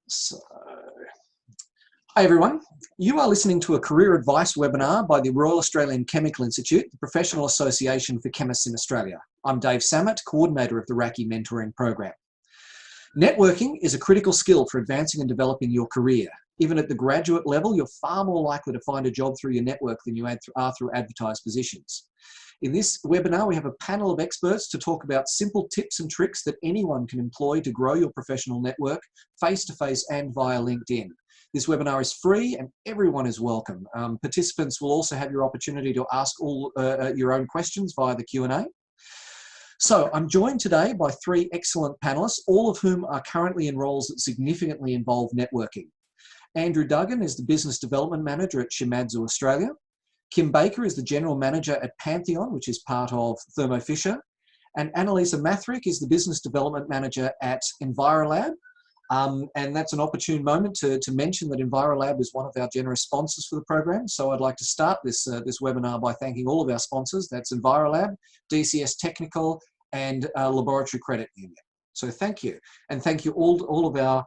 So, hi everyone. You are listening to a career advice webinar by the Royal Australian Chemical Institute, the Professional Association for Chemists in Australia. I'm Dave Sammett, coordinator of the RACI mentoring program. Networking is a critical skill for advancing and developing your career. Even at the graduate level, you're far more likely to find a job through your network than you are through advertised positions. In this webinar, we have a panel of experts to talk about simple tips and tricks that anyone can employ to grow your professional network face-to-face and via LinkedIn. This webinar is free and everyone is welcome. Participants will also have your opportunity to ask all your own questions via the Q&A. So I'm joined today by three excellent panelists, all of whom are currently in roles that significantly involve networking. Andrew Duggan is the Business Development Manager at Shimadzu Australia. Kim Baker is the General Manager at Pantheon, which is part of Thermo Fisher. And Annalisa Mathrick is the Business Development Manager at Envirolab. And that's an opportune moment to mention that Envirolab is one of our generous sponsors for the program. So I'd like to start this webinar by thanking all of our sponsors. That's Envirolab, DCS Technical, and Laboratory Credit Union. So thank you. And thank you all of our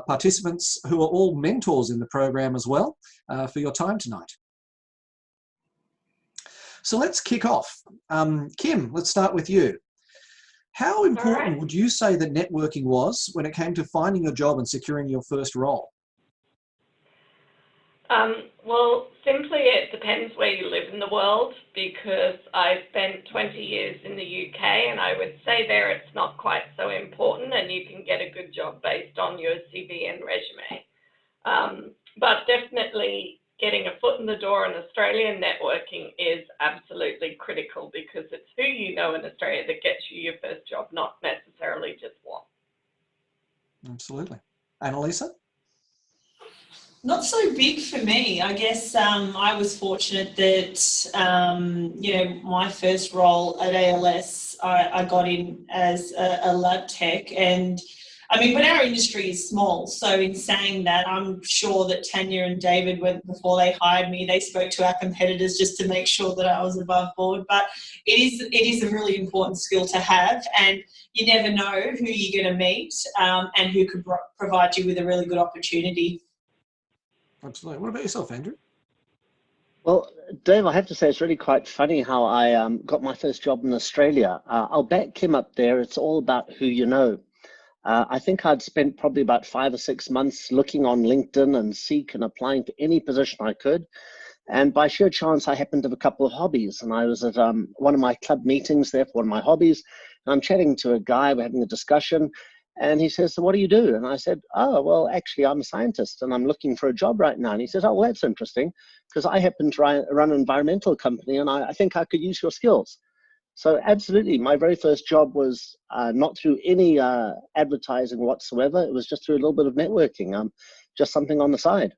participants who are all mentors in the program as well for your time tonight. So let's kick off. Kim, let's start with you. How important would you say that networking was when it came to finding your job and securing your first role? Well, simply it depends where you live in the world, because I spent 20 years in the UK, and I would say there it's not quite so important, and you can get a good job based on your CV and resume. But definitely getting a foot in the door in Australia, networking is absolutely critical, because it's who you know in Australia that gets you your first job, not necessarily just one. Absolutely. Annalisa? Not so big for me. I guess I was fortunate that, my first role at ALS, I got in as a lab tech, and I mean, but our industry is small. So in saying that, I'm sure that Tanya and David, before they hired me, they spoke to our competitors just to make sure that I was above board. But it is a really important skill to have, and you never know who you're going to meet and who could provide you with a really good opportunity. Absolutely. What about yourself, Andrew? Well, Dave, I have to say it's really quite funny how I got my first job in Australia. I'll back Kim up there. It's all about who you know. I think I'd spent probably about 5 or 6 months looking on LinkedIn and Seek and applying to any position I could. And by sheer chance, I happened to have a couple of hobbies. And I was at one of my club meetings there for one of my hobbies. And I'm chatting to a guy, we're having a discussion. And he says, so what do you do? And I said, oh, well, actually, I'm a scientist and I'm looking for a job right now. And he says, oh, well, that's interesting, because I happen to run an environmental company and I think I could use your skills. So absolutely, my very first job was not through any advertising whatsoever. It was just through a little bit of networking, just something on the side.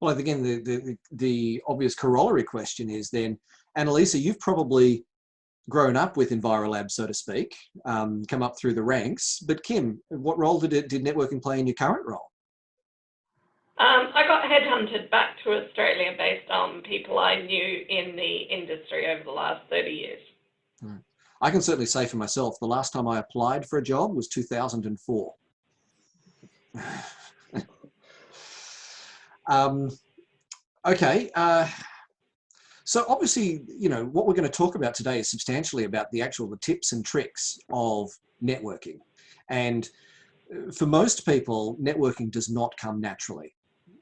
Well, again, the obvious corollary question is then, Annalisa, you've probably grown up with Envirolab, so to speak, come up through the ranks. But Kim, what role did networking play in your current role? I got headhunted back to Australia based on people I knew in the industry over the last 30 years. I can certainly say for myself, the last time I applied for a job was 2004. Okay. So obviously, what we're going to talk about today is substantially about the tips and tricks of networking. And for most people, networking does not come naturally.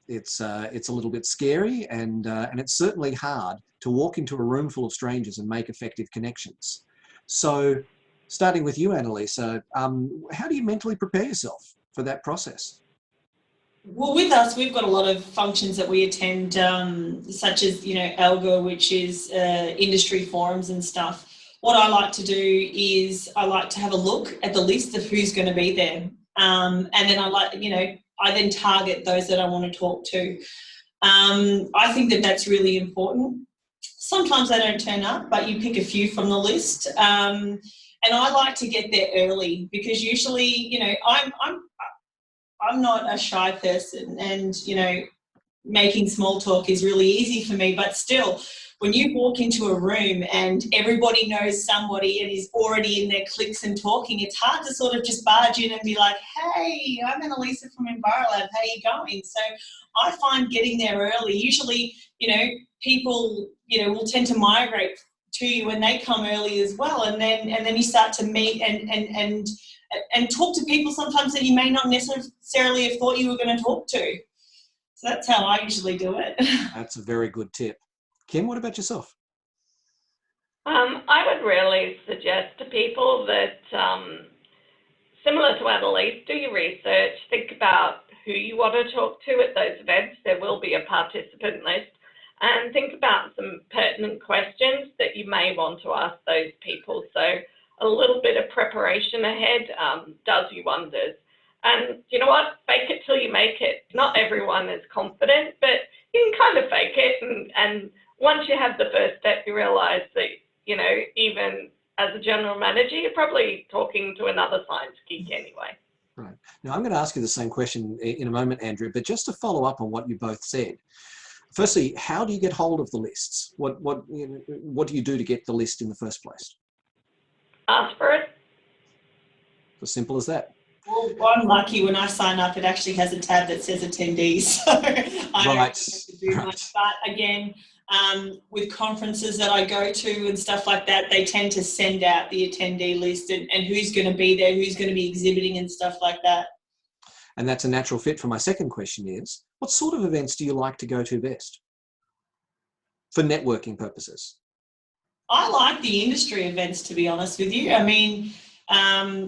It's a little bit scary, and it's certainly hard to walk into a room full of strangers and make effective connections. So starting with you, Annalisa, how do you mentally prepare yourself for that process? Well, with us, we've got a lot of functions that we attend, such as, ALGA, which is industry forums and stuff. What I like to do is I like to have a look at the list of who's going to be there. And then I then target those that I want to talk to. I think that that's really important. Sometimes they don't turn up, but you pick a few from the list. And I like to get there early, because usually, I'm not a shy person, and, making small talk is really easy for me, but still when you walk into a room and everybody knows somebody and is already in their clicks and talking, it's hard to sort of just barge in and be like, hey, I'm Annalisa from Envirolab, how are you going? So I find getting there early, usually, people, will tend to migrate to you when they come early as well. And then you start to meet and talk to people sometimes that you may not necessarily have thought you were going to talk to. So that's how I usually do it. That's a very good tip. Kim, what about yourself? I would really suggest to people that, similar to Annalise, do your research, think about who you want to talk to at those events. There will be a participant list, and think about some pertinent questions that you may want to ask those people. So a little bit of preparation ahead does you wonders. And you know what? Fake it till you make it. Not everyone is confident, but you can kind of fake it. And once you have the first step, you realize that, even as a general manager, you're probably talking to another science geek anyway. Right. Now, I'm going to ask you the same question in a moment, Andrew, but just to follow up on what you both said. Firstly, how do you get hold of the lists? What do you do to get the list in the first place? Ask for it. As simple as that. Well, I'm lucky when I sign up, it actually has a tab that says attendees. So I don't have to do much. But again, with conferences that I go to and stuff like that, they tend to send out the attendee list and who's going to be there, who's going to be exhibiting and stuff like that. And that's a natural fit for my second question is, what sort of events do you like to go to best for networking purposes? I like the industry events, to be honest with you. I mean,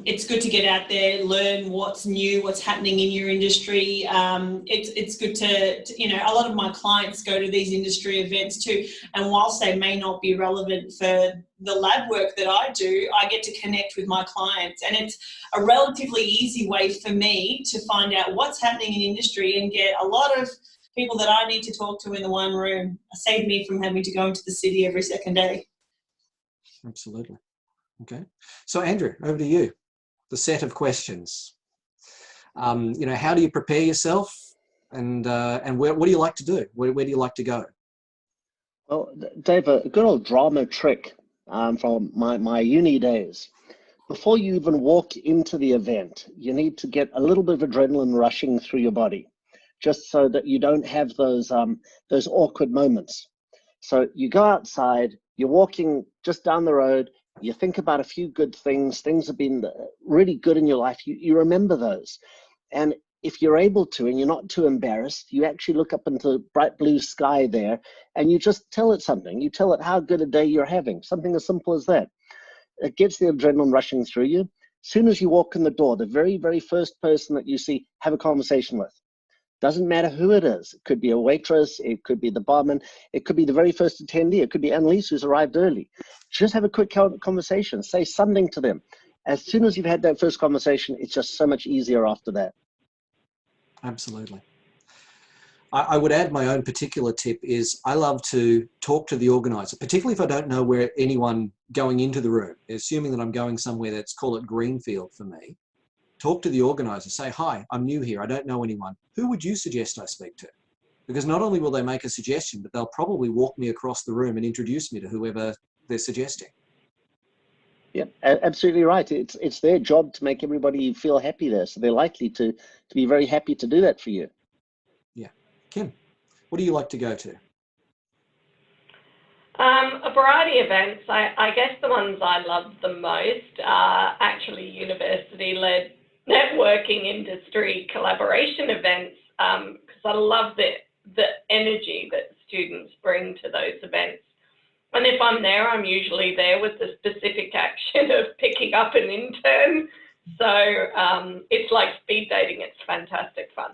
it's good to get out there, learn what's new, what's happening in your industry. It's good to, a lot of my clients go to these industry events too. And whilst they may not be relevant for the lab work that I do, I get to connect with my clients. And it's a relatively easy way for me to find out what's happening in industry and get a lot of people that I need to talk to in the one room. Save me from having to go into the city every second day. Absolutely. Okay. So Andrew, over to you. The set of questions. How do you prepare yourself, and what do you like to do? Where do you like to go? Well, Dave, a good old drama trick from my uni days. Before you even walk into the event, you need to get a little bit of adrenaline rushing through your body, just so that you don't have those awkward moments. So you go outside, you're walking just down the road, you think about a few good things have been really good in your life, you remember those. And if you're able to, and you're not too embarrassed, you actually look up into the bright blue sky there, and you just tell it something. You tell it how good a day you're having, something as simple as that. It gets the adrenaline rushing through you. As soon as you walk in the door, the very, very first person that you see, have a conversation with. Doesn't matter who it is. It could be a waitress, it could be the barman, it could be the very first attendee, it could be Annalise who's arrived early. Just have a quick conversation, say something to them. As soon as you've had that first conversation, it's just so much easier after that. Absolutely. I would add my own particular tip is I love to talk to the organizer, particularly if I don't know where anyone going into the room, assuming that I'm going somewhere that's, call it greenfield for me. Talk to the organizer, say, hi, I'm new here, I don't know anyone. Who would you suggest I speak to? Because not only will they make a suggestion, but they'll probably walk me across the room and introduce me to whoever they're suggesting. Yeah, absolutely right. It's their job to make everybody feel happy there. So they're likely to be very happy to do that for you. Yeah. Kim, what do you like to go to? A variety of events. I guess the ones I love the most are actually university-led networking industry collaboration events, because I love the energy that students bring to those events. And if I'm there, I'm usually there with the specific action of picking up an intern. So it's like speed dating. It's fantastic fun.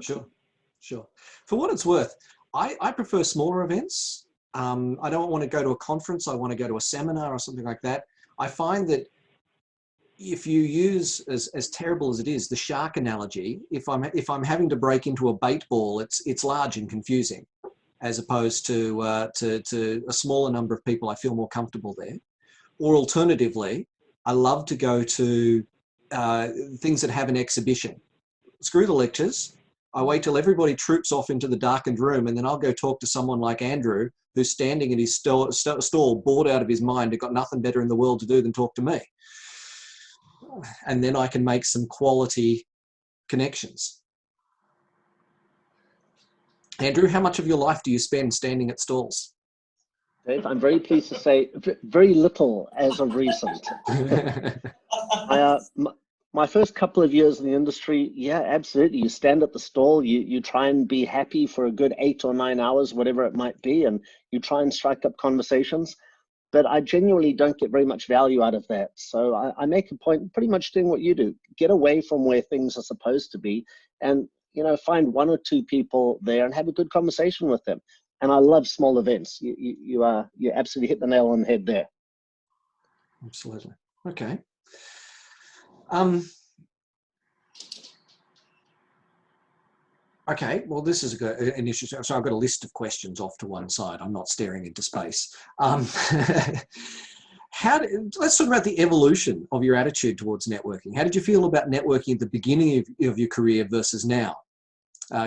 Sure. For what it's worth, I prefer smaller events. I don't want to go to a conference. I want to go to a seminar or something like that. I find that if you use, as terrible as it is, the shark analogy, if I'm having to break into a bait ball, it's large and confusing, as opposed to a smaller number of people. I feel more comfortable there. Or alternatively, I love to go to things that have an exhibition. Screw the lectures. I wait till everybody troops off into the darkened room, and then I'll go talk to someone like Andrew, who's standing in his stall, bored out of his mind, and got nothing better in the world to do than talk to me. And then I can make some quality connections. Andrew, how much of your life do you spend standing at stalls? Dave, I'm very pleased to say very little as of recent. My first couple of years in the industry, yeah, absolutely. You stand at the stall, you try and be happy for a good 8 or 9 hours, whatever it might be, and you try and strike up conversations. But I genuinely don't get very much value out of that. So I make a point pretty much doing what you do. Get away from where things are supposed to be and, you know, find 1 or 2 people there and have a good conversation with them. And I love small events. You absolutely hit the nail on the head there. Absolutely. Okay. Okay, well, this is an issue. So I've got a list of questions off to one side. I'm not staring into space. Let's talk about the evolution of your attitude towards networking. How did you feel about networking at the beginning of your career versus now?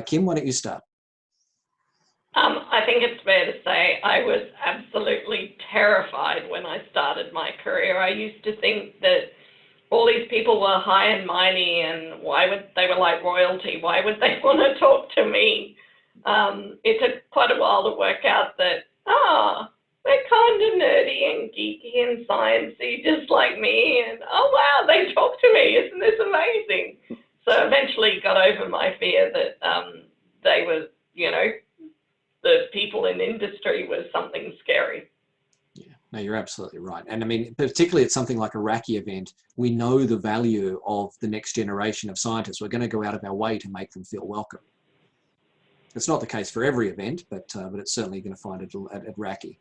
Kim, why don't you start? I think it's fair to say I was absolutely terrified when I started my career. I used to think that all these people were high and mighty, and they were like royalty. Why would they want to talk to me? It took quite a while to work out that, they're kind of nerdy and geeky and sciencey, just like me. And oh wow, they talk to me. Isn't this amazing? So eventually got over my fear that they were, you know, the people in industry was something scary. Yeah, no, you're absolutely right. And I mean, particularly at something like a RACI event, we know the value of the next generation of scientists. We're going to go out of our way to make them feel welcome. It's not the case for every event, but it's certainly going to find it at RACI.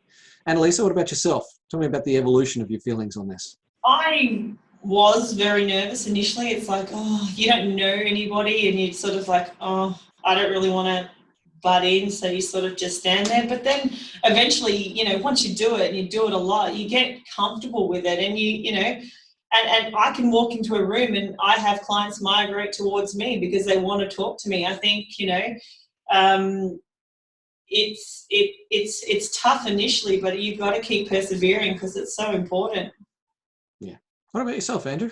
Annalisa, what about yourself? Tell me about the evolution of your feelings on this. I was very nervous initially. It's like, you don't know anybody, and you're sort of like, I don't really want to butt in, so you sort of just stand there. But then eventually, you know, once you do it and you do it a lot, you get comfortable with it, and you know, and I can walk into a room and I have clients migrate towards me because they want to talk to me. I think, you know, it's tough initially, but you've got to keep persevering because it's so important. Yeah. What about yourself, Andrew?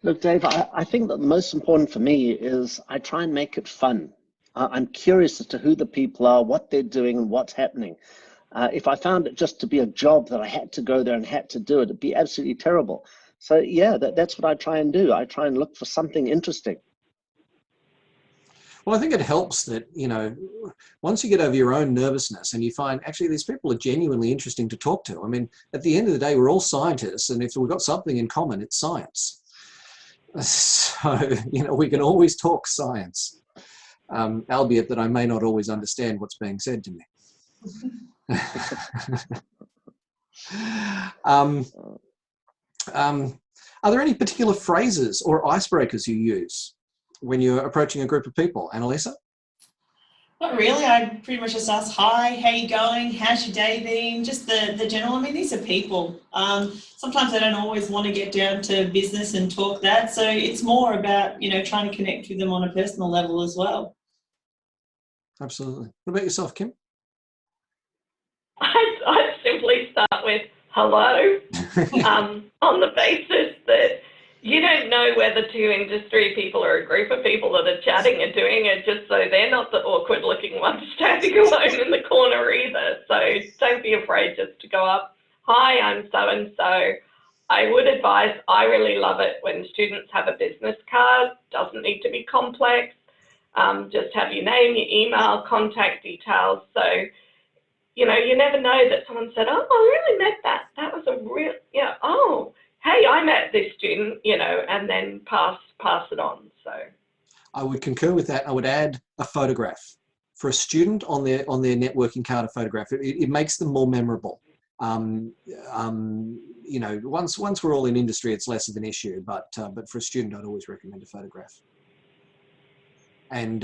Look, Dave, I think that the most important for me is I try and make it fun. I'm curious as to who the people are, what they're doing, and what's happening. If I found it just to be a job that I had to go there and had to do it, it'd be absolutely terrible. So yeah, that's what I try and do. I try and look for something interesting. Well, I think it helps that, you know, once you get over your own nervousness and you find actually these people are genuinely interesting to talk to. I mean, at the end of the day, we're all scientists, and if we've got something in common, it's science. So, you know, we can always talk science, albeit that I may not always understand what's being said to me. Are there any particular phrases or icebreakers you use when you're approaching a group of people, Annalisa? Not really. I pretty much just ask, hi, how you going? How's your day been? Just the general. I mean, these are people. Sometimes I don't always want to get down to business and talk that. So it's more about, you know, trying to connect with them on a personal level as well. Absolutely. What about yourself, Kim? I'd simply start with hello, on the basis that you don't know whether 2 industry people or a group of people that are chatting are doing it just so they're not the awkward looking ones standing alone in the corner either. So don't be afraid just to go up. Hi, I'm so-and-so. I would advise, I really love it when students have a business card. Doesn't need to be complex. Just have your name, your email, contact details. So, you know, you never know that someone said, oh, I really met that. That was a real, yeah, oh, hey, I met this student, you know, and then pass it on. So I would concur with that. I would add a photograph. For a student on their networking card, a photograph, it makes them more memorable. You know, once we're all in industry, it's less of an issue, but for a student, I'd always recommend a photograph. And,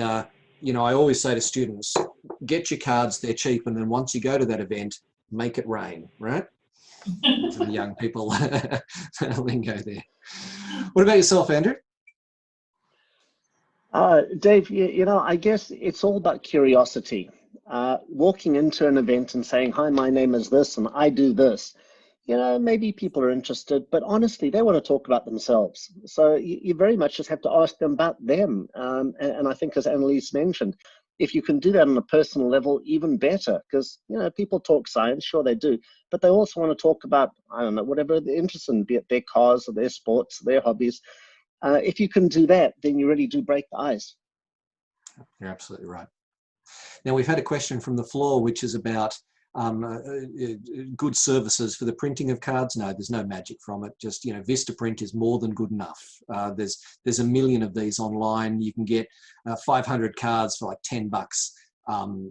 you know, I always say to students, get your cards, they're cheap, and then once you go to that event, make it rain, right? For the young people lingo there. What about yourself, Andrew? Dave, you know, I guess it's all about curiosity. Walking into an event and saying, "Hi, my name is this and I do this." You know, maybe people are interested, but honestly, they want to talk about themselves. So you very much just have to ask them about them. And I think, as Annalise mentioned, if you can do that on a personal level, even better, because, you know, people talk science, sure they do, but they also want to talk about, I don't know, whatever they're interested in, be it their cars or their sports, their hobbies. If you can do that, then you really do break the ice. You're absolutely right. Now, we've had a question from the floor, which is about good services for the printing of cards. No, there's no magic from it. Just, you know, Vistaprint is more than good enough. There's a million of these online. You can get 500 cards for like $10. You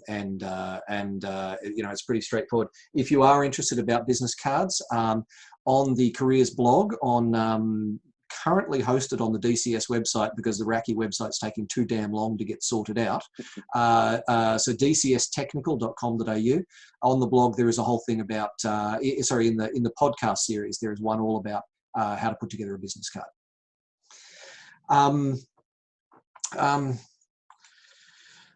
know, it's pretty straightforward. If you are interested about business cards, on the careers blog on currently hosted on the DCS website because the RACI website's taking too damn long to get sorted out. So dcstechnical.com.au. On the blog, there is a whole thing about, sorry, in the podcast series, there is one all about how to put together a business card.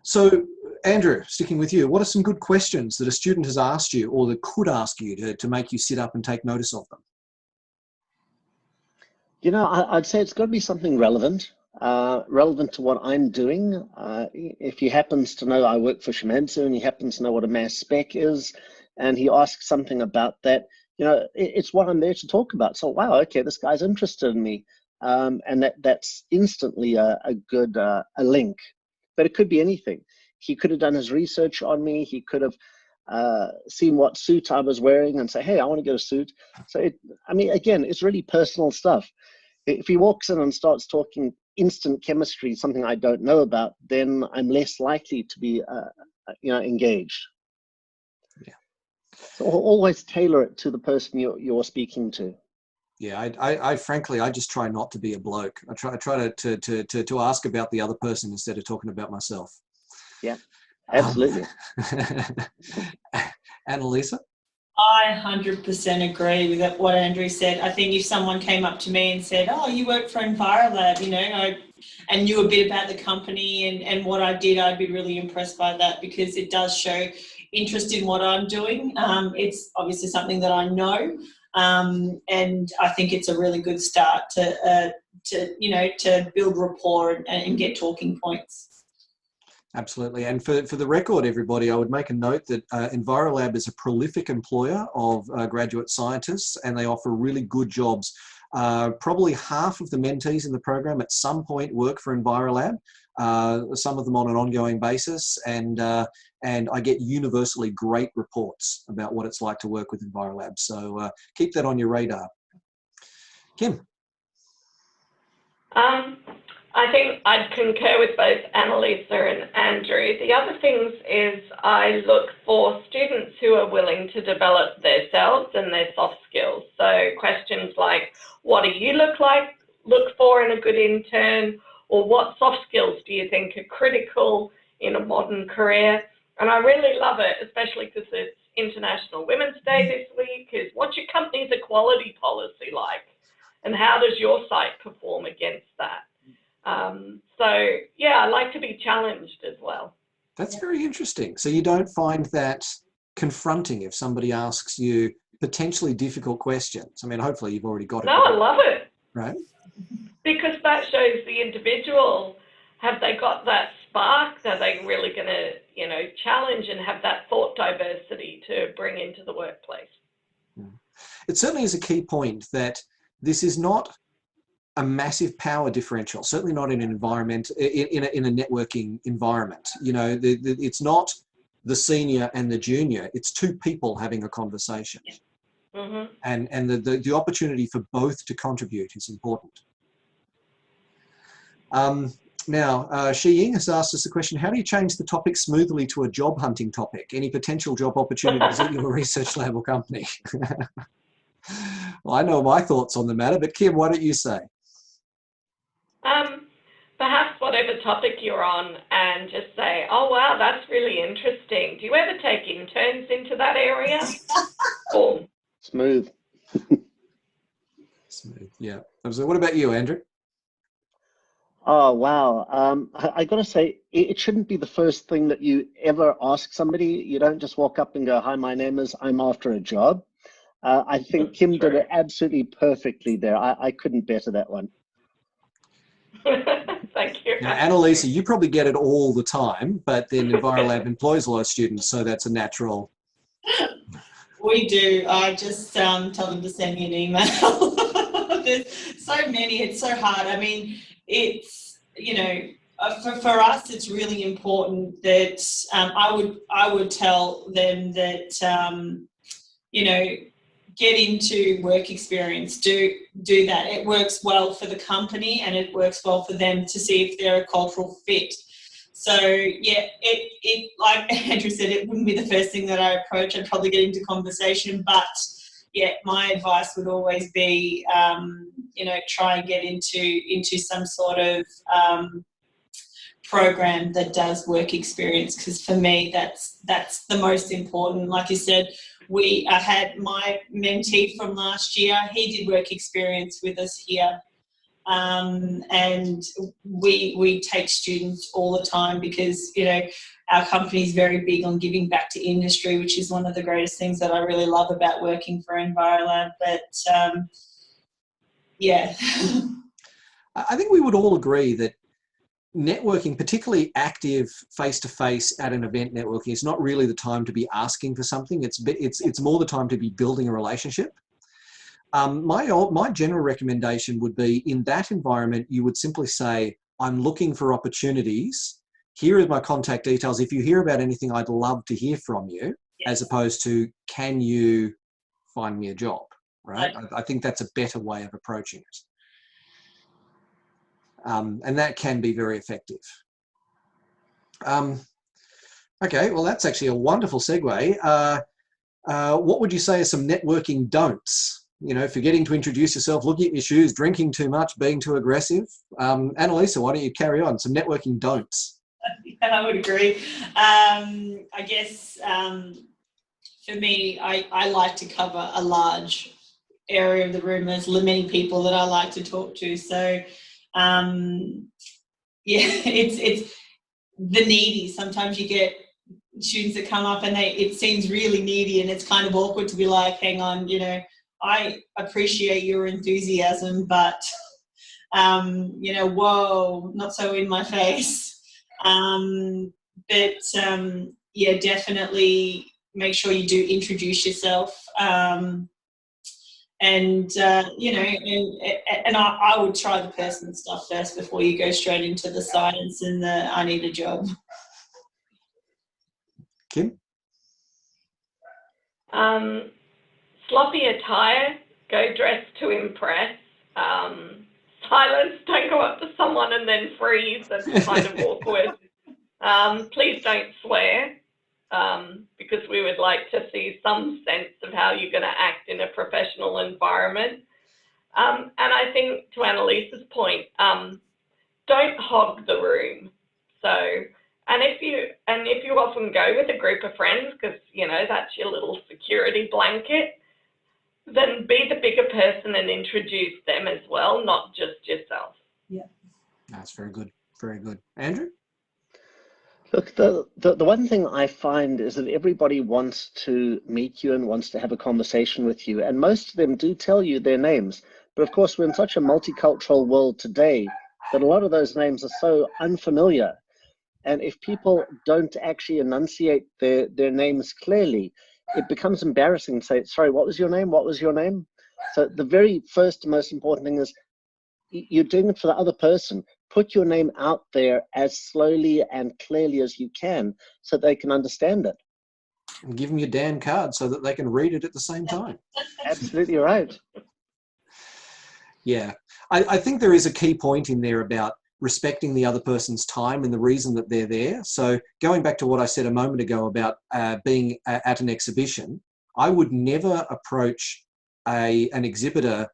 So Andrew, sticking with you, what are some good questions that a student has asked you or that could ask you to make you sit up and take notice of them? You know, I'd say it's got to be something relevant, relevant to what I'm doing. If he happens to know I work for Shimadzu and he happens to know what a mass spec is, and he asks something about that, you know, it's what I'm there to talk about. So, wow, okay, this guy's interested in me. And that's instantly a good a link. But it could be anything. He could have done his research on me. He could have seen what suit I was wearing and say, hey, I want to get a suit. So, I mean, again, it's really personal stuff. If he walks in and starts talking instant chemistry, something I don't know about, then I'm less likely to be, you know, engaged. Yeah. So always tailor it to the person you're speaking to. Yeah, I frankly, I just try not to be a bloke. I try to ask about the other person instead of talking about myself. Yeah, absolutely. Annalisa? I 100% agree with what Andrew said. I think if someone came up to me and said, oh, you work for Envirolab, you know, and knew a bit about the company and what I did, I'd be really impressed by that because it does show interest in what I'm doing. It's obviously something that I know, and I think it's a really good start to you know, to build rapport and get talking points. Absolutely. And for the record, everybody, I would make a note that Envirolab is a prolific employer of graduate scientists, and they offer really good jobs. Probably half of the mentees in the program at some point work for Envirolab, some of them on an ongoing basis, and I get universally great reports about what it's like to work with Envirolab. So keep that on your radar. Kim? I think I'd concur with both Annalisa and Andrew. The other things is I look for students who are willing to develop themselves and their soft skills. So questions like, what do you look for in a good intern? Or what soft skills do you think are critical in a modern career? And I really love it, especially because it's International Women's Day this week, is what's your company's equality policy like? And how does your site perform against that? So yeah, I like to be challenged as well. That's very interesting. So you don't find that confronting if somebody asks you potentially difficult questions? I mean, hopefully you've already got it. No, I love it. Right? Because that shows the individual, have they got that spark? Are they really going to, you know, challenge and have that thought diversity to bring into the workplace? It certainly is a key point that this is not a massive power differential, certainly not in an environment, in a networking environment. You know, it's not the senior and the junior, it's two people having a conversation. Mm-hmm. And the opportunity for both to contribute is important. Now, Shi Ying has asked us the question, how do you change the topic smoothly to a job hunting topic? Any potential job opportunities at your research lab or company? Well, I know my thoughts on the matter, but Kim, why don't you say? Perhaps whatever topic you're on and just say, oh, wow, that's really interesting. Do you ever take interns into that area? Boom. Smooth. Smooth, yeah. So what about you, Andrew? Oh, wow. I got to say, it shouldn't be the first thing that you ever ask somebody. You don't just walk up and go, "Hi, my name is, I'm after a job." I think Kim did it absolutely perfectly there. I couldn't better that one. Thank you. Now, Annalisa, you probably get it all the time, but then Envirolab employs a lot of students, so that's a natural. We do. I just tell them to send me an email. There's so many. It's so hard. I mean, it's, you know, for us, it's really important that I would tell them that you know, get into work experience. Do that. It works well for the company and it works well for them to see if they're a cultural fit. So yeah, it like Andrew said, it wouldn't be the first thing that I approach. I'd probably get into conversation, but yeah, my advice would always be, you know, try and get into some sort of program that does work experience, because for me, that's the most important. Like you said, I had my mentee from last year. He did work experience with us here. And we take students all the time because, you know, our company is very big on giving back to industry, which is one of the greatest things that I really love about working for Envirolab. But yeah. I think we would all agree that networking, particularly active face-to-face at an event networking, is not really the time to be asking for something. It's more the time to be building a relationship. My general recommendation would be, in that environment, you would simply say, "I'm looking for opportunities. Here are my contact details. If you hear about anything, I'd love to hear from you," as opposed to, "Can you find me a job?" Right? I think that's a better way of approaching it. And that can be very effective. Okay, well, that's actually a wonderful segue. What would you say are some networking don'ts? You know, forgetting to introduce yourself, looking at your shoes, drinking too much, being too aggressive. Annalisa, why don't you carry on? Some networking don'ts. Yeah, I would agree. I guess for me, I like to cover a large area of the room. There's many people that I like to talk to. So, yeah, it's the needy. Sometimes you get students that come up and it seems really needy, and it's kind of awkward to be like, "Hang on, you know, I appreciate your enthusiasm, but you know, whoa, not so in my face." Yeah, definitely make sure you do introduce yourself. You know, and I would try the person stuff first before you go straight into the science and the "I need a job." Kim? Sloppy attire, go dressed to impress. Silence, don't go up to someone and then freeze, that's kind of awkward. Please don't swear, because we would like to see some sense of how you're going to act in a professional environment. And I think, to Annalisa's point, don't hog the room. So, and if you often go with a group of friends, because, you know, that's your little security blanket, then be the bigger person and introduce them as well, not just yourself. Yeah. That's very good. Very good. Andrew? Look, the one thing I find is that everybody wants to meet you and wants to have a conversation with you, and most of them do tell you their names. But of course, we're in such a multicultural world today that a lot of those names are so unfamiliar. And if people don't actually enunciate their names clearly, it becomes embarrassing to say, "Sorry, what was your name? What was your name?" So the very first most important thing is you're doing it for the other person. Put your name out there as slowly and clearly as you can so they can understand it. And give them your damn card so that they can read it at the same time. Absolutely right. Yeah. I think there is a key point in there about respecting the other person's time and the reason that they're there. So going back to what I said a moment ago about being at an exhibition, I would never approach an exhibitor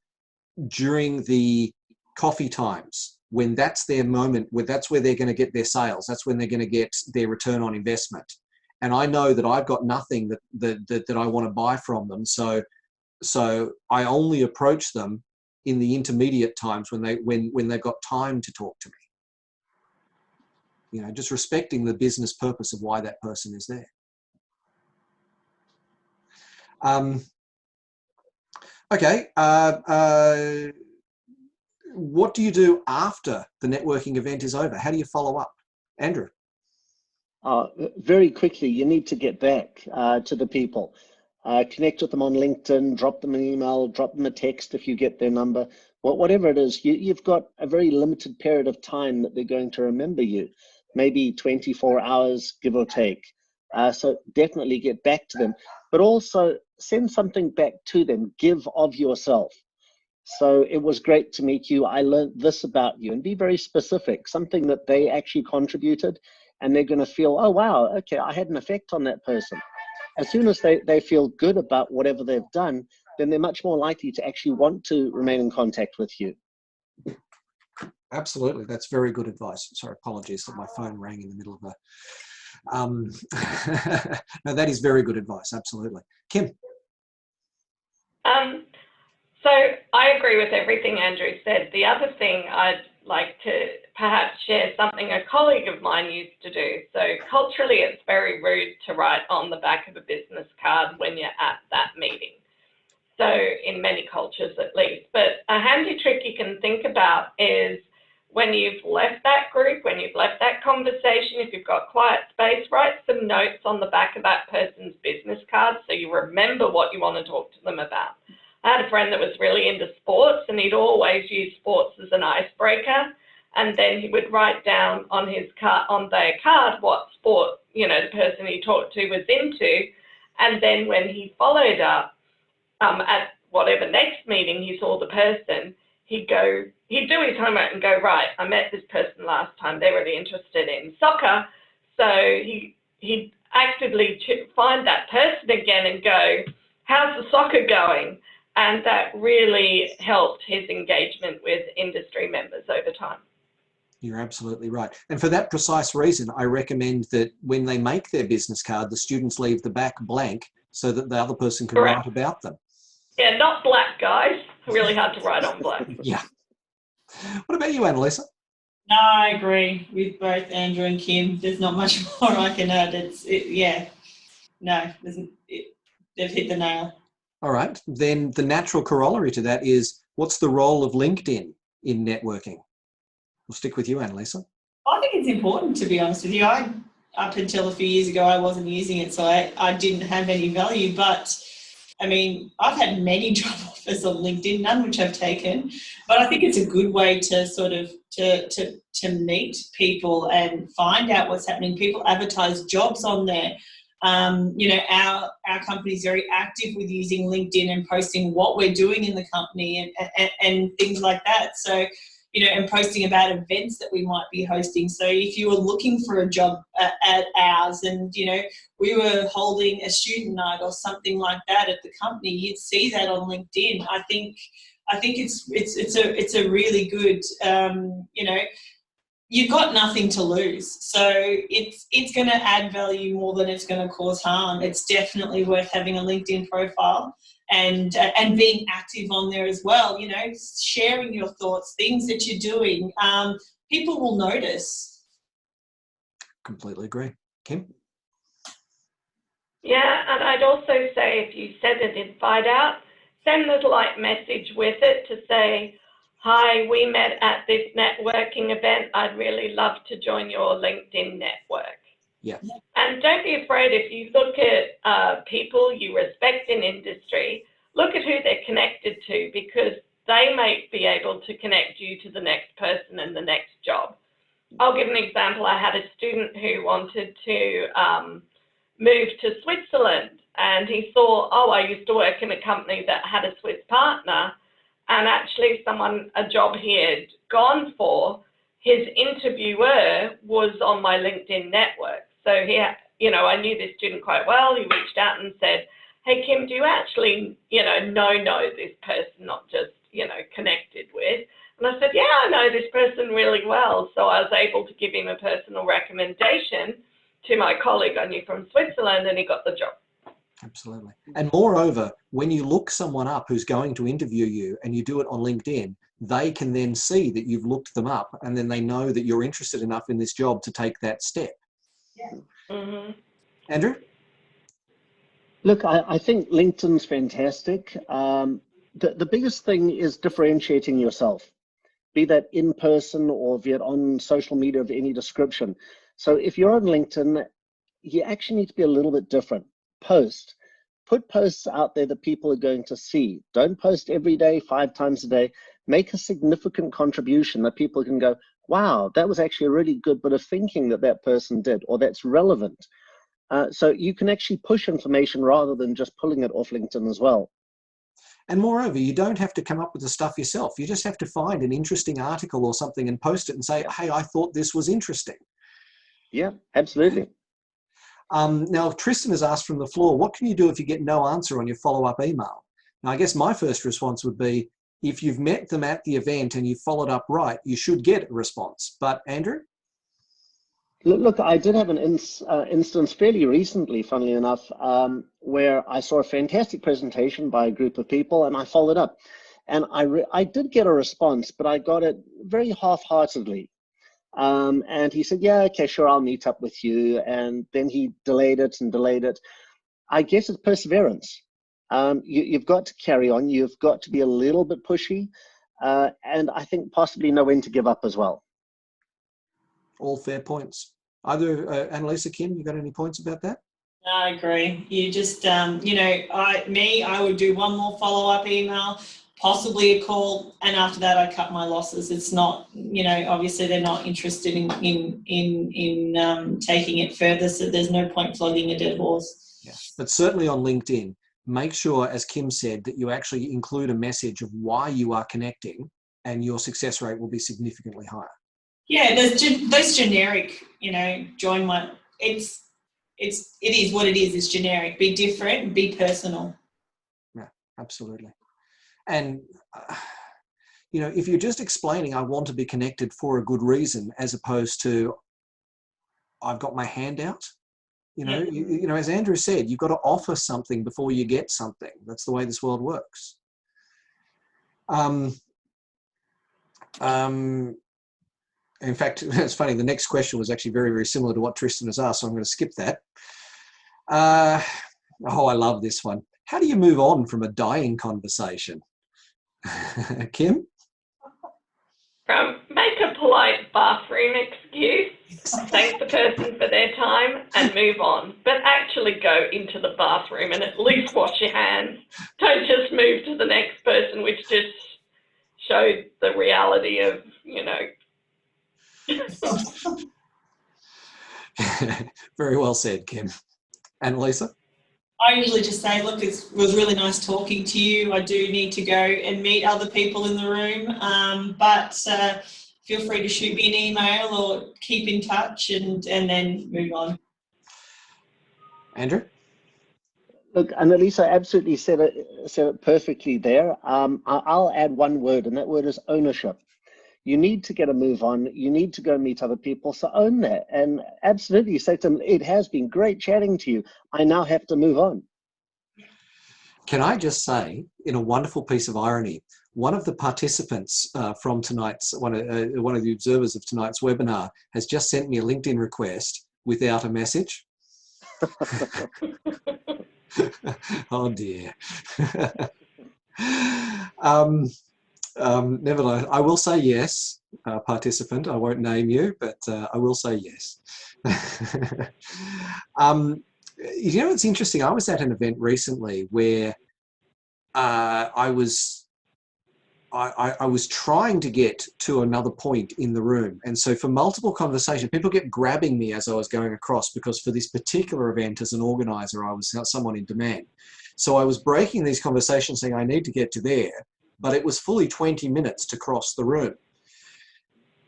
during the coffee times, when that's their moment, where that's where they're going to get their sales, that's when they're going to get their return on investment. And I know that I've got nothing that I want to buy from them. So I only approach them in the intermediate times when they've got time to talk to me. You know, just respecting the business purpose of why that person is there. Okay. What do you do after the networking event is over? How do you follow up? Andrew? Very quickly, you need to get back to the people. Connect with them on LinkedIn, drop them an email, drop them a text if you get their number. Whatever it is, you've got a very limited period of time that they're going to remember you, maybe 24 hours, give or take. So definitely get back to them, but also send something back to them. Give of yourself. So it was great to meet you. I learned this about you, and be very specific, something that they actually contributed, and they're going to feel, oh, wow, okay, I had an effect on that person. As soon as they feel good about whatever they've done, then they're much more likely to actually want to remain in contact with you. Absolutely. That's very good advice. Sorry, apologies that my phone rang in the middle of a... No, that is very good advice. Absolutely. Kim? So I agree with everything Andrew said. The other thing I'd like to perhaps share something a colleague of mine used to do. So culturally, it's very rude to write on the back of a business card when you're at that meeting. So in many cultures at least. But a handy trick you can think about is when you've left that group, when you've left that conversation, if you've got quiet space, write some notes on the back of that person's business card so you remember what you want to talk to them about. I had a friend that was really into sports, and he'd always use sports as an icebreaker, and then he would write down on his card, on their card, what sport, you know, the person he talked to was into, and then when he followed up at whatever next meeting he saw the person, he'd do his homework and go, right, I met this person last time, they're really interested in soccer, so he'd actively find that person again and go, how's the soccer going? And that really helped his engagement with industry members over time. You're absolutely right. And for that precise reason, I recommend that when they make their business card, the students leave the back blank so that the other person can write about them. Yeah, not black, guys. Really hard to write on black. Yeah. What about you, Annalisa? No, I agree with both Andrew and Kim. There's not much more I can add. They've hit the nail. All right. Then the natural corollary to that is, what's the role of LinkedIn in networking? We'll stick with you, Annalisa. I think it's important, to be honest with you. Up until a few years ago, I wasn't using it, so I didn't have any value. But I mean, I've had many job offers on LinkedIn, none which I've taken. But I think it's a good way to sort of to meet people and find out what's happening. People advertise jobs on there. You know, our company is very active with using LinkedIn and posting what we're doing in the company and things like that. So, you know, and posting about events that we might be hosting. So if you were looking for a job at ours and, you know, we were holding a student night or something like that at the company, you'd see that on LinkedIn. I think it's a really good, you know, you've got nothing to lose. So it's going to add value more than it's going to cause harm. It's definitely worth having a LinkedIn profile and being active on there as well, you know, sharing your thoughts, things that you're doing. People will notice. Completely agree. Kim? Yeah, and I'd also say if you send an invite out, send a light message with it to say, hi, we met at this networking event. I'd really love to join your LinkedIn network. Yeah. And don't be afraid if you look at people you respect in industry, look at who they're connected to, because they may be able to connect you to the next person and the next job. I'll give an example. I had a student who wanted to move to Switzerland, and he saw, oh, I used to work in a company that had a Swiss partner. And actually a job he had gone for, his interviewer was on my LinkedIn network. So you know, I knew this student quite well. He reached out and said, hey, Kim, do you actually, you know this person, not just, you know, connected with? And I said, yeah, I know this person really well. So I was able to give him a personal recommendation to my colleague I knew from Switzerland, and he got the job. Absolutely. And moreover, when you look someone up who's going to interview you and you do it on LinkedIn, they can then see that you've looked them up, and then they know that you're interested enough in this job to take that step. Yeah. Mm-hmm. Andrew? Look, I think LinkedIn's fantastic. The biggest thing is differentiating yourself, be that in person or be it on social media of any description. So if you're on LinkedIn, you actually need to be a little bit different. Put posts out there that people are going to see. Don't post every day, 5 times a day. Make a significant contribution that people can go, wow, that was actually a really good bit of thinking that that person did, or that's relevant. So you can actually push information rather than just pulling it off LinkedIn as well. And moreover, you don't have to come up with the stuff yourself. You just have to find an interesting article or something and post it and say, hey, I thought this was interesting. Yeah, absolutely. Now, Tristan has asked from the floor, what can you do if you get no answer on your follow-up email? Now, I guess my first response would be, if you've met them at the event and you followed up right, you should get a response. But Andrew? Look, I did have an instance fairly recently, funnily enough, where I saw a fantastic presentation by a group of people and I followed up. And I did get a response, but I got it very half-heartedly. And he said, yeah, okay, sure, I'll meet up with you. And then he delayed it and delayed it. I guess it's perseverance. You've got to carry on. You've got to be a little bit pushy. And I think possibly know when to give up as well. All fair points. Either Annalisa, Kim, you got any points about that? I agree. You just, you know, I would do one more follow-up email, possibly a call, and after that I cut my losses. It's not, you know, obviously they're not interested in taking it further, so there's no point flogging a dead horse. Yeah, but certainly on LinkedIn, make sure, as Kim said, that you actually include a message of why you are connecting, and your success rate will be significantly higher. Yeah, those generic, you know, join my, it is what it is. It's generic. Be different, be personal. Yeah, absolutely. And, you know, if you're just explaining, I want to be connected for a good reason, as opposed to, I've got my hand out, you know, you know, as Andrew said, you've got to offer something before you get something. That's the way this world works. In fact, it's funny, the next question was actually very, very similar to what Tristan has asked, so I'm going to skip that. Oh, I love this one. How do you move on from a dying conversation? Kim? Make a polite bathroom excuse, thank the person for their time, and move on. But actually go into the bathroom and at least wash your hands. Don't just move to the next person, which just showed the reality of, you know. Very well said, Kim. And Lisa? I usually just say, look, it was really nice talking to you. I do need to go and meet other people in the room, but feel free to shoot me an email or keep in touch and then move on. Andrew? Look, Annalisa absolutely said it perfectly there. I'll add one word, and that word is ownership. You need to get a move on. You need to go meet other people. So own that. And absolutely say to them, it has been great chatting to you. I now have to move on. Can I just say, in a wonderful piece of irony, one of the participants from tonight's, one of the observers of tonight's webinar has just sent me a LinkedIn request without a message. Oh dear. Nevertheless, I will say yes, participant. I won't name you, but I will say yes. You know, it's interesting. I was at an event recently where I was trying to get to another point in the room. And so for multiple conversations, people kept grabbing me as I was going across, because for this particular event as an organizer, I was someone in demand. So I was breaking these conversations saying, I need to get to there, but it was fully 20 minutes to cross the room.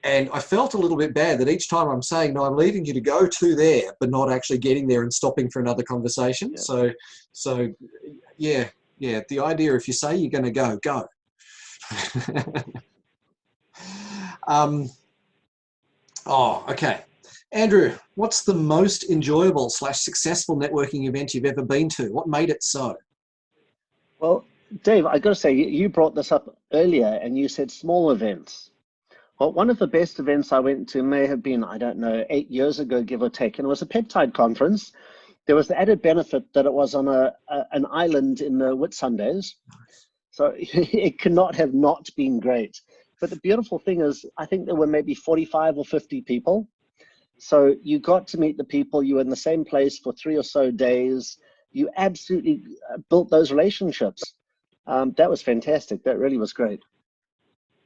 And I felt a little bit bad that each time I'm saying, no, I'm leaving you to go to there, but not actually getting there and stopping for another conversation. Yeah. So yeah, the idea, if you say you're going to go, go. Oh, okay. Andrew, what's the most enjoyable / successful networking event you've ever been to? What made it so? Well, Dave, I got to say, you brought this up earlier and you said small events. Well, one of the best events I went to may have been, I don't know, 8 years ago, give or take, and it was a peptide conference. There was the added benefit that it was on an island in the Whitsundays. So it cannot have not been great. But the beautiful thing is, I think there were maybe 45 or 50 people. So you got to meet the people, you were in the same place for 3 or so days. You absolutely built those relationships. That was fantastic. That really was great.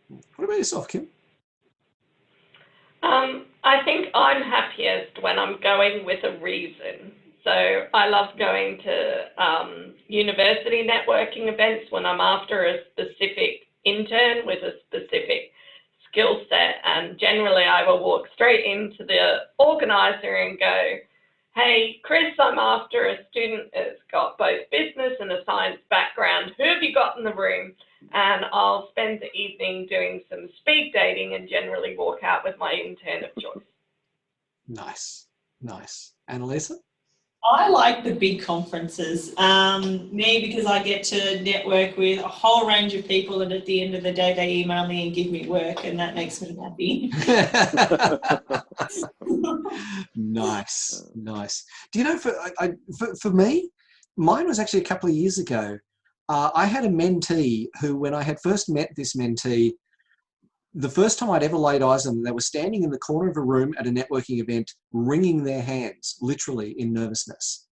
What about yourself, Kim? I think I'm happiest when I'm going with a reason. So I love going to university networking events when I'm after a specific intern with a specific skill set, and generally I will walk straight into the organizer and go, hey, Chris, I'm after a student that's got both business and a science background. Who have you got in the room? And I'll spend the evening doing some speed dating and generally walk out with my intern of choice. Nice, nice. Annalisa? I like the big conferences, because I get to network with a whole range of people, and at the end of the day, they email me and give me work, and that makes me happy. Nice, nice. Do you know, for me, mine was actually a couple of years ago. I had a mentee who, when I had first met this mentee, the first time I'd ever laid eyes on them, they were standing in the corner of a room at a networking event, wringing their hands, literally in nervousness.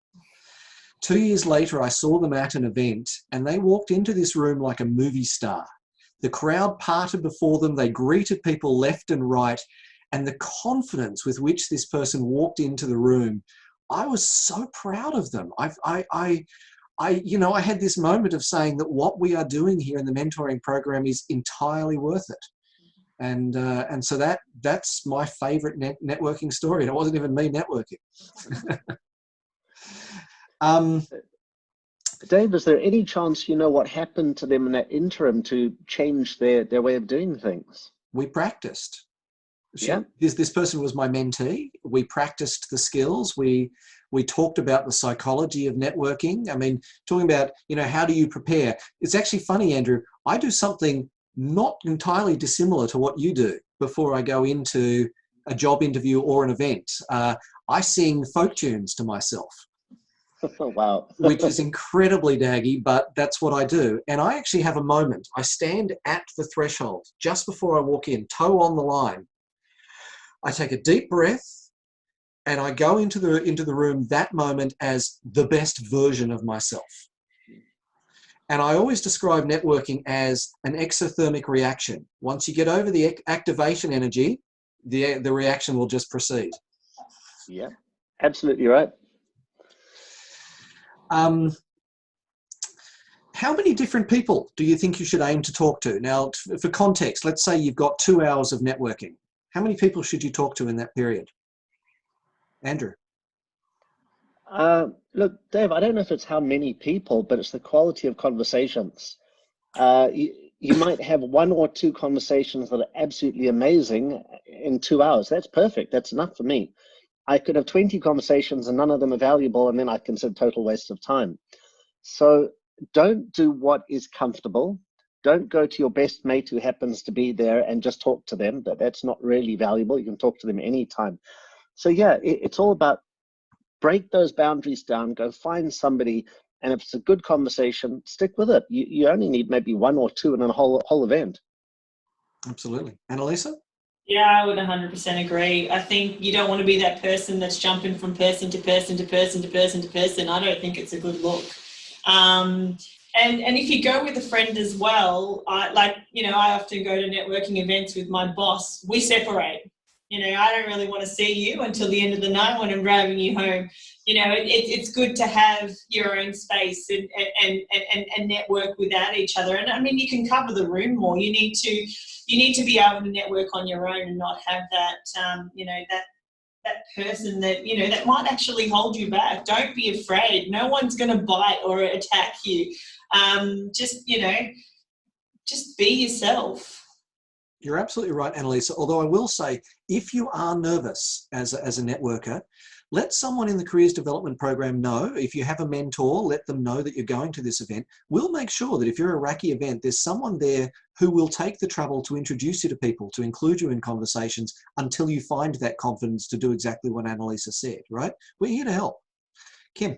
2 years later, I saw them at an event and they walked into this room like a movie star. The crowd parted before them, they greeted people left and right, and the confidence with which this person walked into the room, I was so proud of them. I had this moment of saying that what we are doing here in the mentoring program is entirely worth it. And so that's my favorite networking story. And it wasn't even me networking. Dave, is there any chance you know what happened to them in that interim to change their way of doing things? We practiced. Yeah. This person was my mentee. We practiced the skills. We talked about the psychology of networking. I mean, talking about, how do you prepare? It's actually funny, Andrew. I do something not entirely dissimilar to what you do before I go into a job interview or an event. I sing folk tunes to myself. Wow. Which is incredibly daggy, but that's what I do. And I actually have a moment. I stand at the threshold just before I walk in, toe on the line. I take a deep breath and I go into the room that moment as the best version of myself. And I always describe networking as an exothermic reaction. Once you get over the activation energy, the reaction will just proceed. Yeah, absolutely right. How many different people do you think you should aim to talk to? Now, for context, let's say you've got 2 hours of networking. How many people should you talk to in that period? Andrew? Look, Dave, I don't know if it's how many people, but it's the quality of conversations. You might have 1 or 2 conversations that are absolutely amazing in 2 hours. That's perfect. That's enough for me. I could have 20 conversations and none of them are valuable, and then I consider total waste of time. So don't do what is comfortable. Don't go to your best mate who happens to be there and just talk to them. That's not really valuable. You can talk to them anytime. So yeah, it's all about break those boundaries down, go find somebody, and if it's a good conversation, stick with it. You only need maybe 1 or 2 in a whole event. Absolutely. Annalisa? Yeah, I would 100% agree. I think you don't want to be that person that's jumping from person to person to person to person to person. I don't think it's a good look. And if you go with a friend as well, I often go to networking events with my boss. We separate. I don't really want to see you until the end of the night when I'm driving you home. It's good to have your own space and network without each other. And I mean, you can cover the room more. You need to be able to network on your own and not have that, that person that, that might actually hold you back. Don't be afraid. No one's going to bite or attack you. Just be yourself. You're absolutely right, Annalisa. Although I will say, if you are nervous as a networker, let someone in the careers development program know. If you have a mentor, let them know that you're going to this event. We'll make sure that if you're a RACI event, there's someone there who will take the trouble to introduce you to people, to include you in conversations until you find that confidence to do exactly what Annalisa said, right? We're here to help. Kim.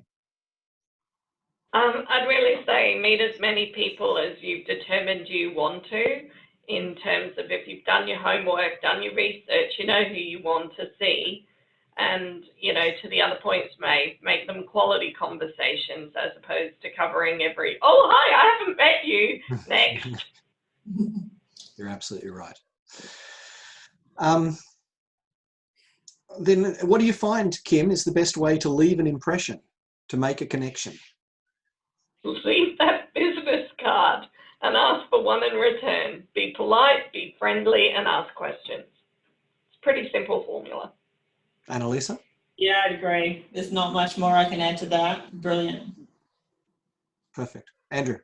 I'd really say meet as many people as you've determined you want to, in terms of if you've done your homework, done your research, you know who you want to see. And, you know, to the other points made, make them quality conversations as opposed to covering every, oh, hi, I haven't met you, next. You're absolutely right. Then what do you find, Kim, is the best way to leave an impression, to make a connection? Leave that business card and ask for one in return. Be polite, be friendly, and ask questions. It's a pretty simple formula. Annalisa? Yeah, I'd agree. There's not much more I can add to that. Brilliant. Perfect. Andrew?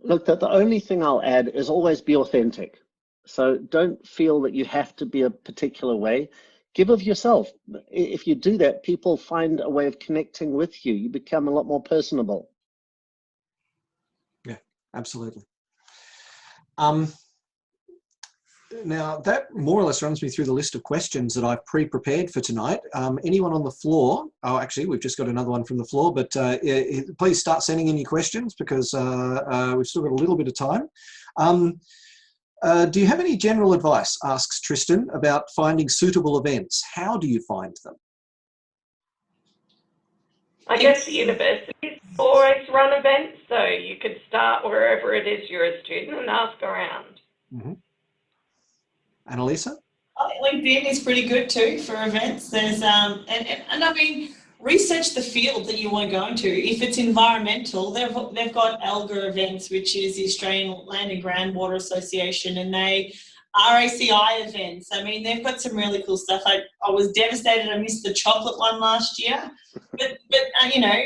Look, the only thing I'll add is always be authentic. So don't feel that you have to be a particular way. Give of yourself. If you do that, people find a way of connecting with you. You become a lot more personable. Yeah, absolutely. Now, that more or less runs me through the list of questions that I've pre-prepared for tonight. Anyone on the floor? Oh, actually, we've just got another one from the floor, but please start sending in your questions because we've still got a little bit of time. Do you have any general advice, asks Tristan, about finding suitable events? How do you find them? I guess the universities always run events, so you could start wherever it is you're a student and ask around. Mm-hmm. Annalisa? LinkedIn is pretty good too for events. There's and I mean, research the field that you want to go into. If it's environmental, they've got ALGA events, which is the Australian Land and Groundwater Association, and they RACI events. I mean, they've got some really cool stuff. I was devastated I missed the chocolate one last year, but you know,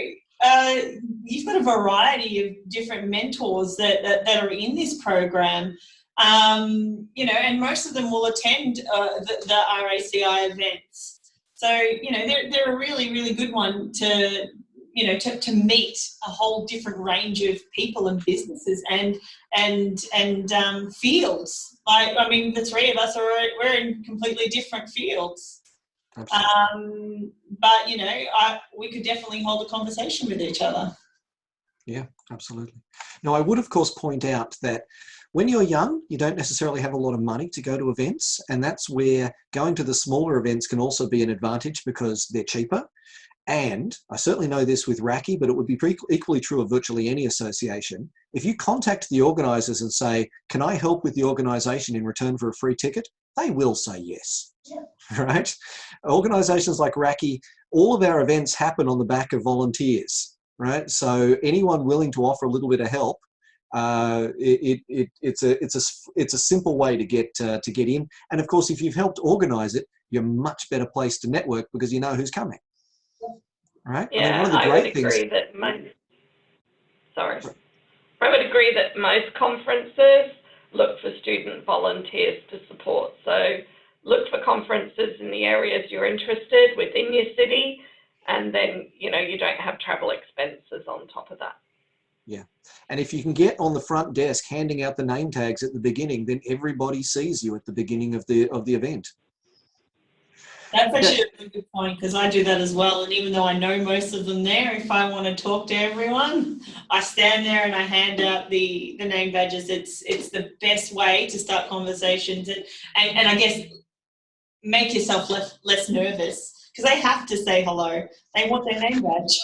you've got a variety of different mentors that are in this program. You know, and most of them will attend the RACI events. So, you know, they're a really, really good one to, you know, to meet a whole different range of people and businesses and fields. Like, I mean, the three of us we're in completely different fields. But, you know, we could definitely hold a conversation with each other. Yeah, absolutely. Now, I would, of course, point out that when you're young, you don't necessarily have a lot of money to go to events, and that's where going to the smaller events can also be an advantage because they're cheaper. And I certainly know this with RACI, but it would be equally true of virtually any association. If you contact the organisers and say, can I help with the organisation in return for a free ticket? They will say yes, yeah. Right? Organisations like RACI, all of our events happen on the back of volunteers, right? So anyone willing to offer a little bit of help, it's a simple way to get in. And of course, if you've helped organise it, you're much better placed to network because you know who's coming. Right? Yeah, I mean, one of the great things. I would agree that most conferences look for student volunteers to support. So look for conferences in the areas you're interested within your city, and then, you know, you don't have travel expenses on top of that. Yeah. And if you can get on the front desk handing out the name tags at the beginning, then everybody sees you at the beginning of the event. That's actually a really good point because I do that as well. And even though I know most of them there, if I want to talk to everyone, I stand there and I hand out the name badges. It's the best way to start conversations and I guess make yourself less nervous because they have to say hello. They want their name badge.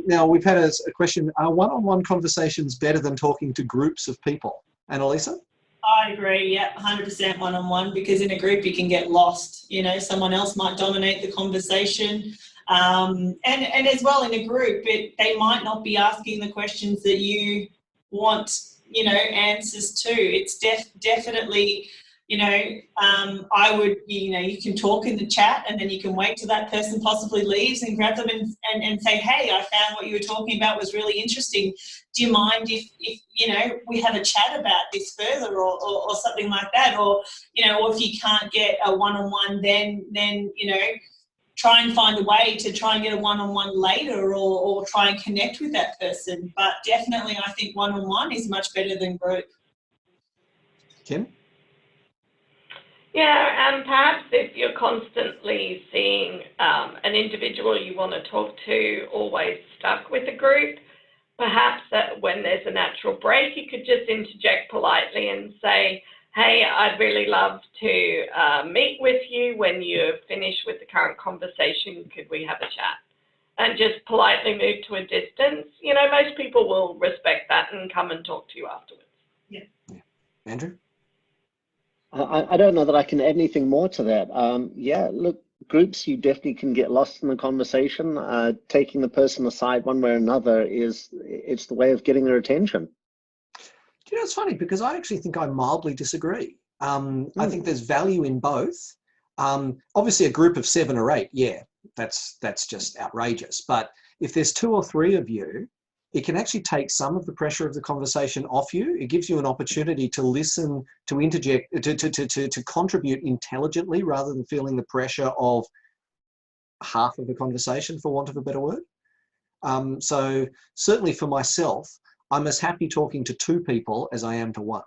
Now, we've had a question, are one-on-one conversations better than talking to groups of people? Annalisa? I agree, yeah, 100% one-on-one, because in a group you can get lost. You know, someone else might dominate the conversation. And as well in a group, they might not be asking the questions that you want, you know, answers to. It's definitely I would, you can talk in the chat, and then you can wait till that person possibly leaves and grab them and say, hey, I found what you were talking about was really interesting. Do you mind if we have a chat about this further, or something like that? Or, or if you can't get a one-on-one, then try and find a way to try and get a one-on-one later, or try and connect with that person. But definitely I think one-on-one is much better than group. Kim? Yeah, and perhaps if you're constantly seeing an individual you want to talk to always stuck with a group, perhaps that when there's a natural break, you could just interject politely and say, hey, I'd really love to meet with you when you're finished with the current conversation. Could we have a chat? And just politely move to a distance. Most people will respect that and come and talk to you afterwards. Yeah. Andrew? I don't know that I can add anything more to that. Yeah, look, groups, you definitely can get lost in the conversation. Taking the person aside one way or another it's the way of getting their attention. Do you know, it's funny because I actually think I mildly disagree. I think there's value in both. Obviously, a group of 7 or 8, yeah, that's just outrageous. But if there's 2 or 3 of you, it can actually take some of the pressure of the conversation off you. It gives you an opportunity to listen, to interject, to contribute intelligently rather than feeling the pressure of half of the conversation, for want of a better word. So certainly for myself, I'm as happy talking to 2 people as I am to 1.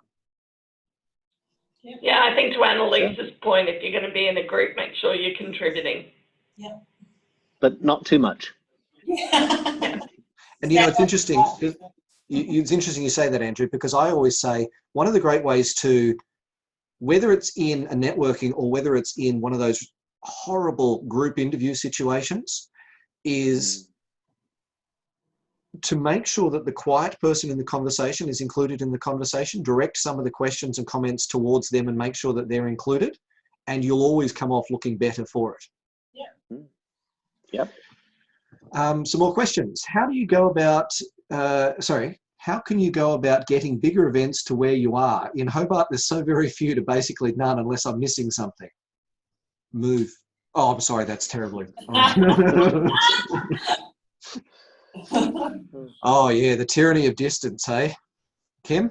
Yeah, I think to Annalise's point, if you're going to be in a group, make sure you're contributing. Yeah. But not too much. Yeah. And it's interesting. It's interesting you say that, Andrew, because I always say one of the great ways to, whether it's in a networking or whether it's in one of those horrible group interview situations, is to make sure that the quiet person in the conversation is included in the conversation, direct some of the questions and comments towards them and make sure that they're included, and you'll always come off looking better for it. Yeah. Yep. Some more questions. How do you go about, how can you go about getting bigger events to where you are? In Hobart, there's so very few to basically none unless I'm missing something. Move. Oh, I'm sorry, that's terribly. Oh yeah, the tyranny of distance, hey? Kim?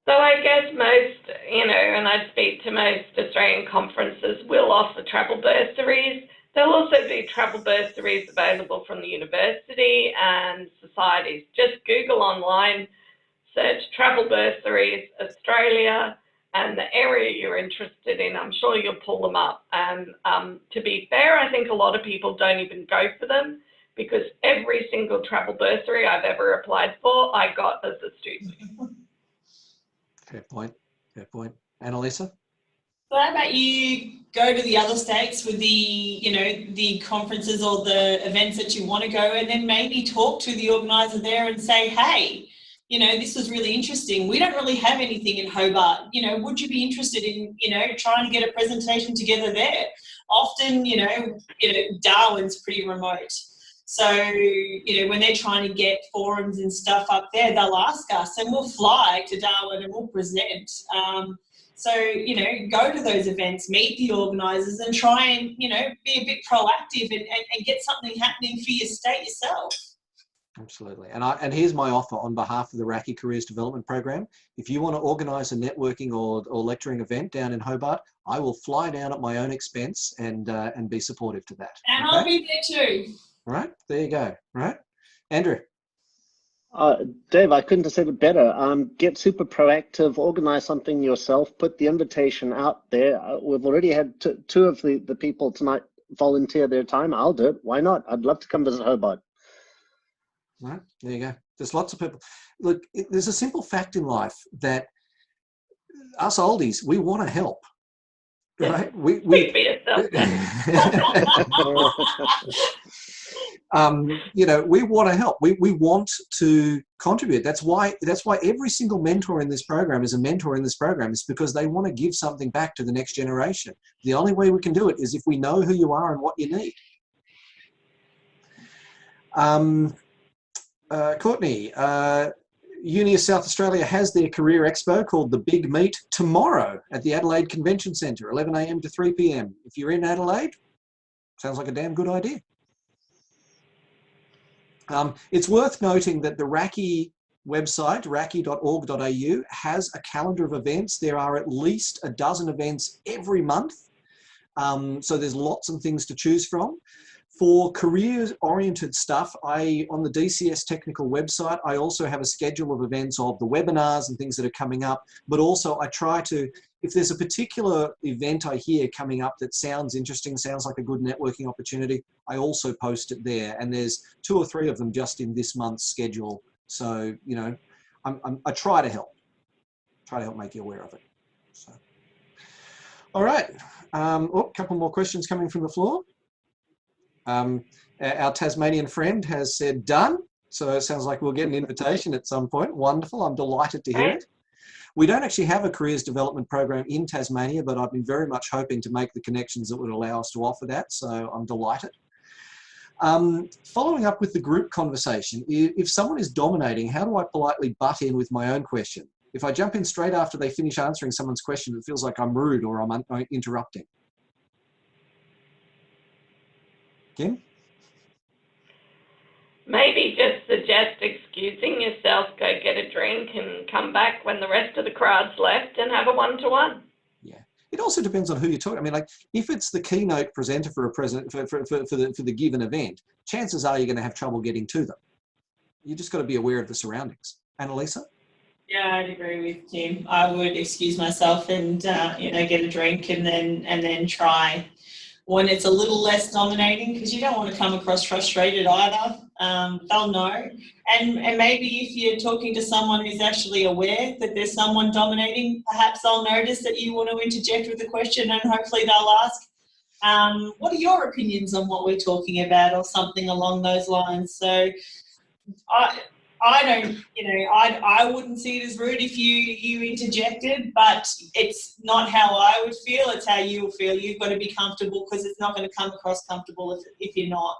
So I guess most, and I speak to most Australian conferences, will offer travel bursaries. There'll also be travel bursaries available from the university and societies. Just Google online, search travel bursaries Australia and the area you're interested in. I'm sure you'll pull them up. And to be fair, I think a lot of people don't even go for them, because every single travel bursary I've ever applied for, I got as a student. Fair point. Fair point. Annalisa? So how about you go to the other states with the, the conferences or the events that you want to go, and then maybe talk to the organizer there and say, hey, this was really interesting. We don't really have anything in Hobart. Would you be interested in, trying to get a presentation together there? Often, Darwin's pretty remote. So, when they're trying to get forums and stuff up there, they'll ask us and we'll fly to Darwin and we'll present. So, go to those events, meet the organisers and try and, be a bit proactive and get something happening for your state yourself. Absolutely. And here's my offer on behalf of the RACI Careers Development Program. If you want to organise a networking or lecturing event down in Hobart, I will fly down at my own expense and be supportive to that. And okay? I'll be there too. Right, there you go. Right, Andrew. Dave, I couldn't have said it better. Get super proactive, organize something yourself, put the invitation out there. We've already had 2 of the people tonight volunteer their time. I'll do it. Why not? I'd love to come visit Hobart. Right, there you go. There's lots of people. Look, there's a simple fact in life that us oldies, we want to help. Right? We we want to help. We want to contribute. That's why every single mentor in this program is a mentor in this program, is because they want to give something back to the next generation. The only way we can do it is if we know who you are and what you need. Courtney, Uni of South Australia has their career expo called the Big Meet tomorrow at the Adelaide Convention Centre, 11 a.m. to 3 p.m. If you're in Adelaide, sounds like a damn good idea. It's worth noting that the RACI website, raci.org.au, has a calendar of events. There are at least a dozen events every month. So there's lots of things to choose from. For career-oriented stuff, on the DCS technical website, I also have a schedule of events of the webinars and things that are coming up, but also I try to, if there's a particular event I hear coming up that sounds interesting, sounds like a good networking opportunity, I also post it there. And there's 2 or 3 of them just in this month's schedule. So, you know, I try to help make you aware of it. So, all right, a couple more questions coming from the floor. Our Tasmanian friend has said done, so it sounds like we'll get an invitation at some point. Wonderful, I'm delighted to hear it. We don't actually have a careers development program in Tasmania, but I've been very much hoping to make the connections that would allow us to offer that, so I'm delighted. Following up with the group conversation, if someone is dominating, how do I politely butt in with my own question? If I jump in straight after they finish answering someone's question, it feels like I'm rude or I'm interrupting. Kim? Maybe just suggest excusing yourself, go get a drink and come back when the rest of the crowd's left and have a one-to-one. Yeah. It also depends on who you're talking. I mean, like, if it's the keynote presenter for the given event, chances are you're going to have trouble getting to them. You just got to be aware of the surroundings. Annalisa? Yeah, I'd agree with Kim. I would excuse myself and you know, get a drink and then try when it's a little less dominating, because you don't want to come across frustrated either. They'll know. And maybe if you're talking to someone who's actually aware that there's someone dominating, perhaps they'll notice that you want to interject with a question and hopefully they'll ask, what are your opinions on what we're talking about, or something along those lines. So I don't, you know, I wouldn't see it as rude if you interjected, but it's not how I would feel, it's how you'll feel. You've got to be comfortable, because it's not going to come across comfortable if you're not.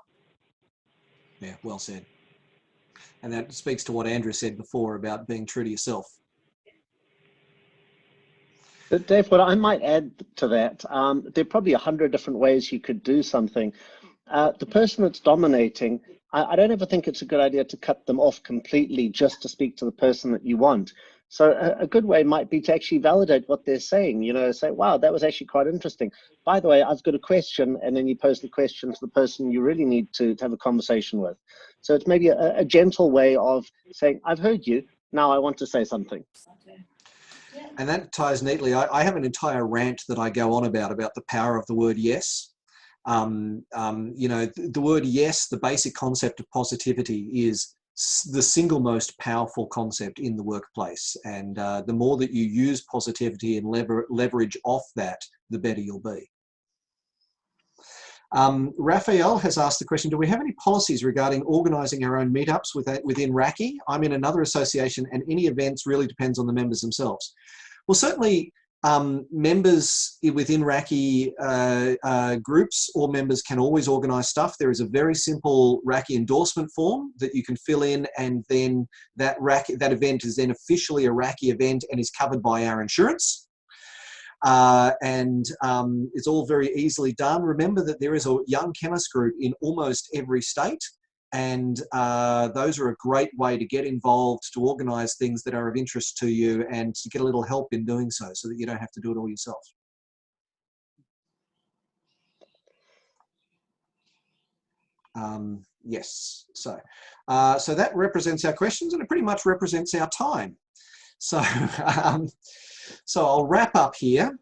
Yeah, well said. And that speaks to what Andrew said before about being true to yourself. But Dave, what I might add to that, there are probably 100 different ways you could do something. The person that's dominating, I don't ever think it's a good idea to cut them off completely just to speak to the person that you want. So a good way might be to actually validate what they're saying, you know, say, wow, that was actually quite interesting. By the way, I've got a question, and then you pose the question to the person you really need to have a conversation with. So it's maybe a gentle way of saying, I've heard you, now I want to say something. And that ties neatly. I have an entire rant that I go on about the power of the word yes. You know, the word yes, the basic concept of positivity, is the single most powerful concept in the workplace. And the more that you use positivity and leverage off that, the better you'll be. Raphael has asked the question, do we have any policies regarding organising our own meetups within RACI? I'm in another association, and any events really depends on the members themselves. Well, certainly members within RACI groups or members can always organise stuff. There is a very simple RACI endorsement form that you can fill in, and then that event is then officially a RACI event and is covered by our insurance. It's all very easily done. Remember that there is a young chemist group in almost every state, and those are a great way to get involved, to organise things that are of interest to you, and to get a little help in doing so that you don't have to do it all yourself. Yes, so that represents our questions, and it pretty much represents our time. So, so I'll wrap up here.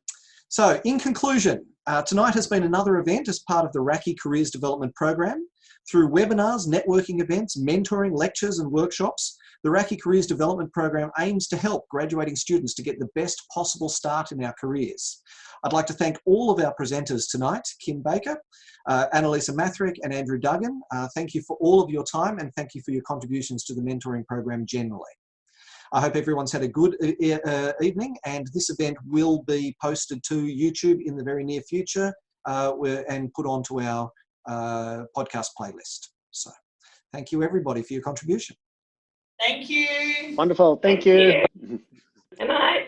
So in conclusion, tonight has been another event as part of the RACI Careers Development Program. Through webinars, networking events, mentoring, lectures and workshops, the RACI Careers Development Program aims to help graduating students to get the best possible start in our careers. I'd like to thank all of our presenters tonight, Kim Baker, Annalisa Mathrick and Andrew Duggan. Thank you for all of your time, and thank you for your contributions to the mentoring program generally. I hope everyone's had a good evening, and this event will be posted to YouTube in the very near future and put onto our podcast playlist. So thank you everybody for your contribution. Thank you. Wonderful. Thank Thank you. you. Good night.